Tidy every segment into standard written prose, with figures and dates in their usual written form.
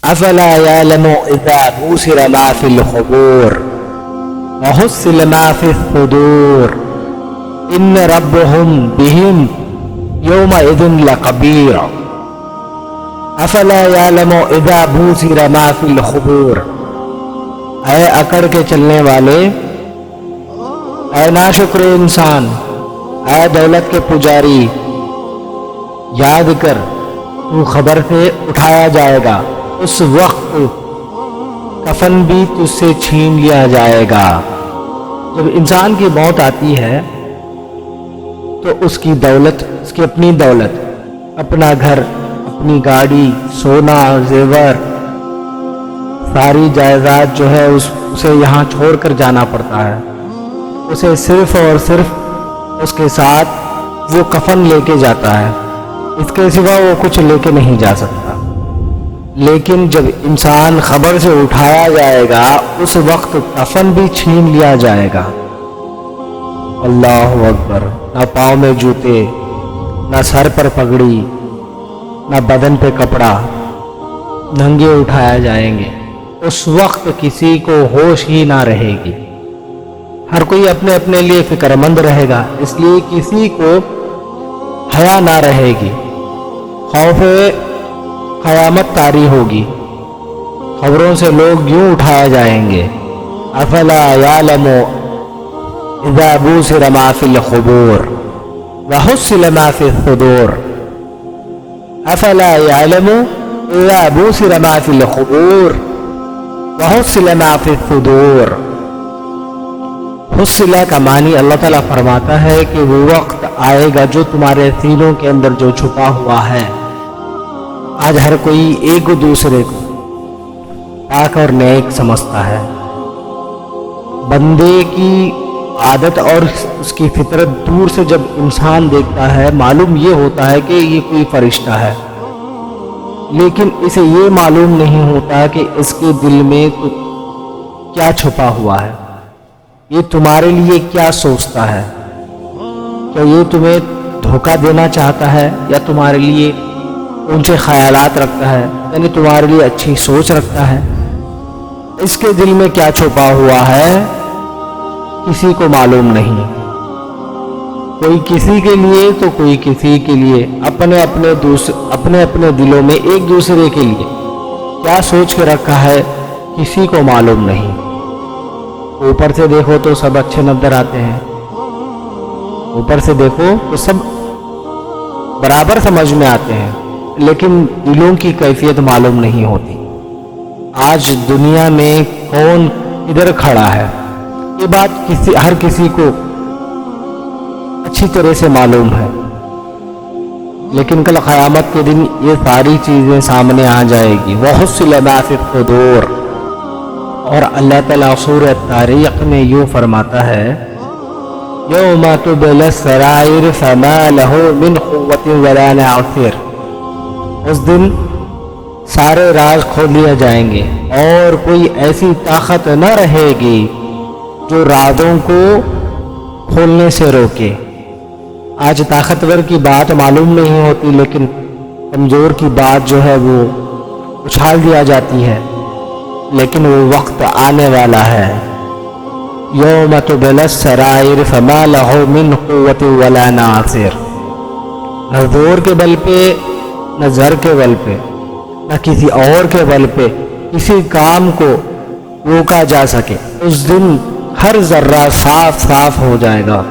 افلا یعلم اذا بوسر ما فی القبور وحصل ما فی الصدور ان ربهم بهم یومئذ لخبیر افلا یعلم اذا بوسر ما فی القبور۔ اے اکڑ کے چلنے والے، اے ناشکر انسان، اے دولت کے پجاری، یاد کر تو خبر سے اٹھایا جائے گا، اس وقت کفن بھی تجھ سے چھین لیا جائے گا۔ جب انسان کی موت آتی ہے تو اس کی دولت، اس کی اپنی دولت، اپنا گھر، اپنی گاڑی، سونا، زیور، ساری جائیداد جو ہے اسے یہاں چھوڑ کر جانا پڑتا ہے۔ اسے صرف اور صرف اس کے ساتھ وہ کفن لے کے جاتا ہے، اس کے سوا وہ کچھ لے کے نہیں جا سکتا۔ لیکن جب انسان خبر سے اٹھایا جائے گا اس وقت کفن بھی چھین لیا جائے گا۔ اللہ اکبر! نہ پاؤں میں جوتے، نہ سر پر پگڑی، نہ بدن پہ کپڑا، ننگے اٹھایا جائیں گے۔ اس وقت کسی کو ہوش ہی نہ رہے گی، ہر کوئی اپنے اپنے لیے فکر مند رہے گا، اس لیے کسی کو حیا نہ رہے گی، خوف قیامت طاری ہوگی، خبروں سے لوگ یوں اٹھائے جائیں گے۔ افلا یعلم اذا بوسر ما فی القبور وحصل ما فی الصدور افلا یعلم اذا بوسر ما فی القبور وحصل ما فی الصدور۔ حصلہ کا معنی اللہ تعالیٰ فرماتا ہے کہ وہ وقت آئے گا جو تمہارے سینوں کے اندر جو چھپا ہوا ہے۔ آج ہر کوئی ایک دوسرے کو پاک اور نیک سمجھتا ہے۔ بندے کی عادت اور اس کی فطرت دور سے جب انسان دیکھتا ہے معلوم یہ ہوتا ہے کہ یہ کوئی فرشتہ ہے، لیکن اسے یہ معلوم نہیں ہوتا کہ اس کے دل میں کیا چھپا ہوا ہے، یہ تمہارے لیے کیا سوچتا ہے، کیا یہ تمہیں دھوکہ دینا چاہتا ہے یا تمہارے لیے اونچے خیالات رکھتا ہے، یعنی تمہارے لیے اچھی سوچ رکھتا ہے۔ اس کے دل میں کیا چھپا ہوا ہے کسی کو معلوم نہیں، کوئی کسی کے لیے تو کوئی کسی کے لیے، اپنے اپنے دلوں میں ایک دوسرے کے لیے کیا سوچ کے رکھا ہے کسی کو معلوم نہیں۔ اوپر سے دیکھو تو سب اچھے نظر آتے ہیں، اوپر سے دیکھو تو سب برابر سمجھ میں آتے ہیں، لیکن دلوں کی کیفیت معلوم نہیں ہوتی۔ آج دنیا میں کون کدھر کھڑا ہے یہ بات ہر کسی کو اچھی طرح سے معلوم ہے، لیکن کل قیامت کے دن یہ ساری چیزیں سامنے آ جائے گی۔ وحصل ما فی الصدور۔ اور اللہ تعالیٰ سورۃ طارق میں یوں فرماتا ہے یوم تبلی السرائر فما لہ من قوۃ ولا ناصر۔ اس دن سارے راز کھول لیے جائیں گے اور کوئی ایسی طاقت نہ رہے گی جو رازوں کو کھولنے سے روکے۔ آج طاقتور کی بات معلوم نہیں ہوتی، لیکن کمزور کی بات جو ہے وہ اچھال دیا جاتی ہے، لیکن وہ وقت آنے والا ہے۔ یوم تبلی السرائر فما لہ من قوۃ ولا ناصر۔ نہ زور کے بل پہ، نہ زر کے بل پہ، نہ کسی اور کے بل پہ کسی کام کو روکا جا سکے۔ اس دن ہر ذرہ صاف صاف ہو جائے گا۔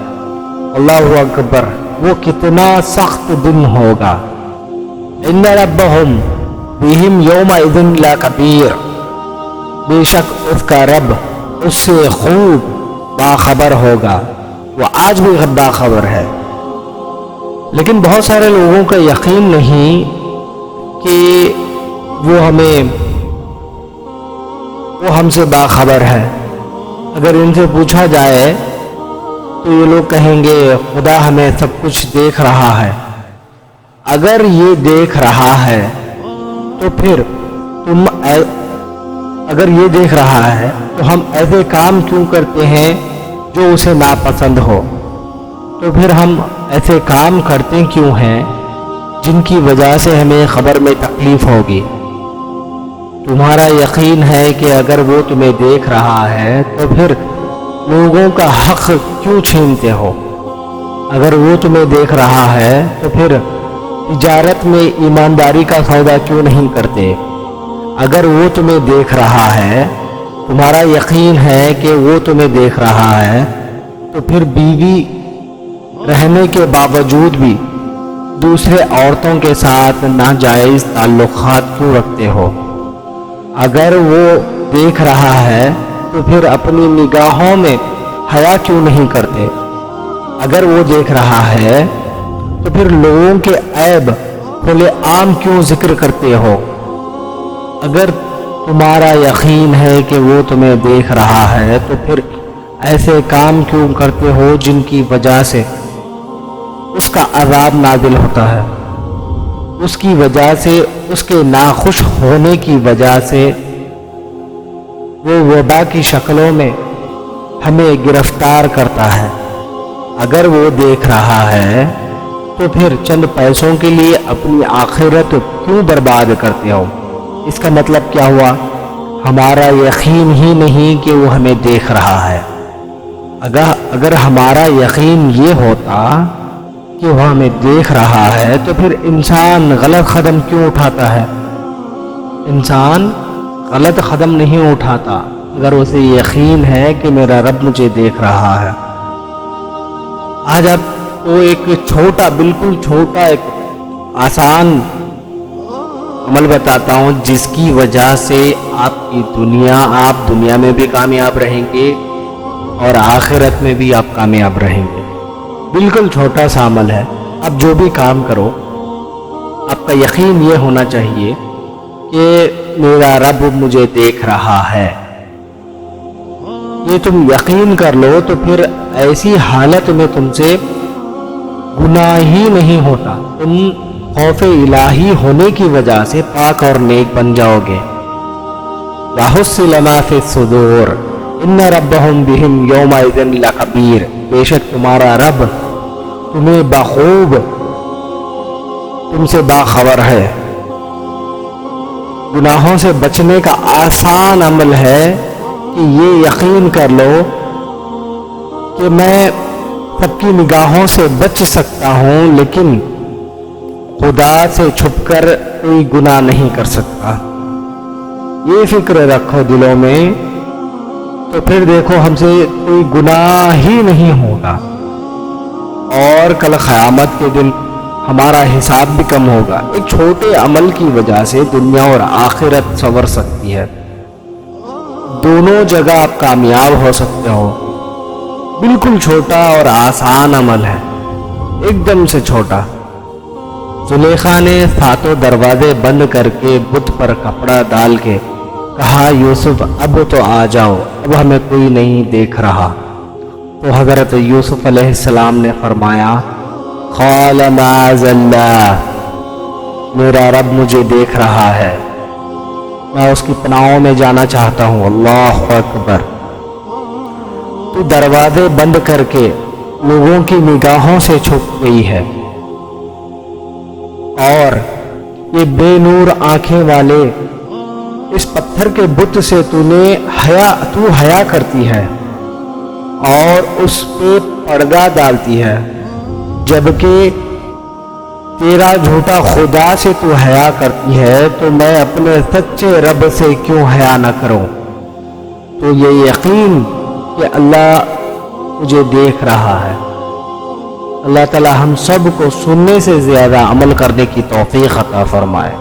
اللہ اکبر! وہ کتنا سخت دن ہوگا۔ ان ربهم بهم یومئذ لخبیر۔ بے شک اس کا رب اس سے خوب باخبر ہوگا، وہ آج بھی باخبر ہے۔ لیکن بہت سارے لوگوں کا یقین نہیں کہ وہ ہم سے باخبر ہے۔ اگر ان سے پوچھا جائے تو یہ لوگ کہیں گے خدا ہمیں سب کچھ دیکھ رہا ہے۔ اگر یہ دیکھ رہا ہے تو پھر اگر یہ دیکھ رہا ہے تو ہم ایسے کام کیوں کرتے ہیں جو اسے ناپسند ہو؟ تو پھر ہم ایسے کام کرتے کیوں ہیں جن کی وجہ سے ہمیں خبر میں تکلیف ہوگی؟ تمہارا یقین ہے کہ اگر وہ تمہیں دیکھ رہا ہے تو پھر لوگوں کا حق کیوں چھینتے ہو؟ اگر وہ تمہیں دیکھ رہا ہے تو پھر تجارت میں ایمانداری کا سودا کیوں نہیں کرتے؟ اگر وہ تمہیں دیکھ رہا ہے، تمہارا یقین ہے کہ وہ تمہیں دیکھ رہا ہے، تو پھر بیوی رہنے کے باوجود بھی دوسرے عورتوں کے ساتھ ناجائز تعلقات کیوں رکھتے ہو؟ اگر وہ دیکھ رہا ہے تو پھر اپنی نگاہوں میں حیا کیوں نہیں کرتے؟ اگر وہ دیکھ رہا ہے تو پھر لوگوں کے عیب کھلے عام کیوں ذکر کرتے ہو؟ اگر تمہارا یقین ہے کہ وہ تمہیں دیکھ رہا ہے تو پھر ایسے کام کیوں کرتے ہو جن کی وجہ سے اس کا عذاب نازل ہوتا ہے؟ اس کی وجہ سے، اس کے ناخوش ہونے کی وجہ سے وہ وبا کی شکلوں میں ہمیں گرفتار کرتا ہے۔ اگر وہ دیکھ رہا ہے تو پھر چند پیسوں کے لیے اپنی آخرت کیوں برباد کرتے ہو؟ اس کا مطلب کیا ہوا؟ ہمارا یقین ہی نہیں کہ وہ ہمیں دیکھ رہا ہے۔ اگر ہمارا یقین یہ ہوتا کہ وہ ہمیں دیکھ رہا ہے تو پھر انسان غلط قدم کیوں اٹھاتا ہے؟ انسان غلط قدم نہیں اٹھاتا اگر اسے یقین ہے کہ میرا رب مجھے دیکھ رہا ہے۔ آج آپ کو ایک چھوٹا، بالکل چھوٹا، ایک آسان عمل بتاتا ہوں جس کی وجہ سے آپ دنیا میں بھی کامیاب رہیں گے اور آخرت میں بھی آپ کامیاب رہیں گے۔ بالکل چھوٹا سا عمل ہے۔ آپ جو بھی کام کرو، آپ کا یقین یہ ہونا چاہیے کہ میرا رب مجھے دیکھ رہا ہے۔ یہ تم یقین کر لو تو پھر ایسی حالت میں تم سے گناہ ہی نہیں ہوتا۔ تم خوف الہی ہونے کی وجہ سے پاک اور نیک بن جاؤ گے۔ وَحُصِّلَ مَا فِي الصُّدُورِ إِنَّ رَبَّهُمْ بِهِمْ يَوْمَئِذٍ لَخَبِيرٌ۔ بے شک تمہارا رب تمہیں بخوب تم سے باخبر ہے۔ گناہوں سے بچنے کا آسان عمل ہے کہ یہ یقین کر لو کہ میں سب کی نگاہوں سے بچ سکتا ہوں لیکن خدا سے چھپ کر کوئی گناہ نہیں کر سکتا۔ یہ فکر رکھو دلوں میں، تو پھر دیکھو ہم سے کوئی گناہ ہی نہیں ہوگا اور کل قیامت کے دن ہمارا حساب بھی کم ہوگا۔ ایک چھوٹے عمل کی وجہ سے دنیا اور آخرت سنور سکتی ہے۔ دونوں جگہ آپ کامیاب ہو سکتے ہو۔ بالکل چھوٹا اور آسان عمل ہے، ایک دم سے چھوٹا۔ زلیخا نے ساتوں دروازے بند کر کے بت پر کپڑا ڈال کے کہا، یوسف اب تو آ جاؤ، اب ہمیں کوئی نہیں دیکھ رہا۔ تو حضرت یوسف علیہ السلام نے فرمایا، قال معاذ اللہ، میرا رب مجھے دیکھ رہا ہے، میں اس کی پناہوں میں جانا چاہتا ہوں۔ اللہ اکبر۔ تو دروازے بند کر کے لوگوں کی نگاہوں سے چھپ گئی ہے، اور یہ بے نور آنکھیں والے اس پتھر کے بت سے تو حیا کرتی ہے اور اس پہ پردہ ڈالتی ہے، جبکہ تیرا جھوٹا خدا سے تو حیا کرتی ہے، تو میں اپنے سچے رب سے کیوں حیا نہ کروں؟ تو یہ یقین کہ اللہ مجھے دیکھ رہا ہے۔ اللہ تعالی ہم سب کو سننے سے زیادہ عمل کرنے کی توفیق عطا فرمائے۔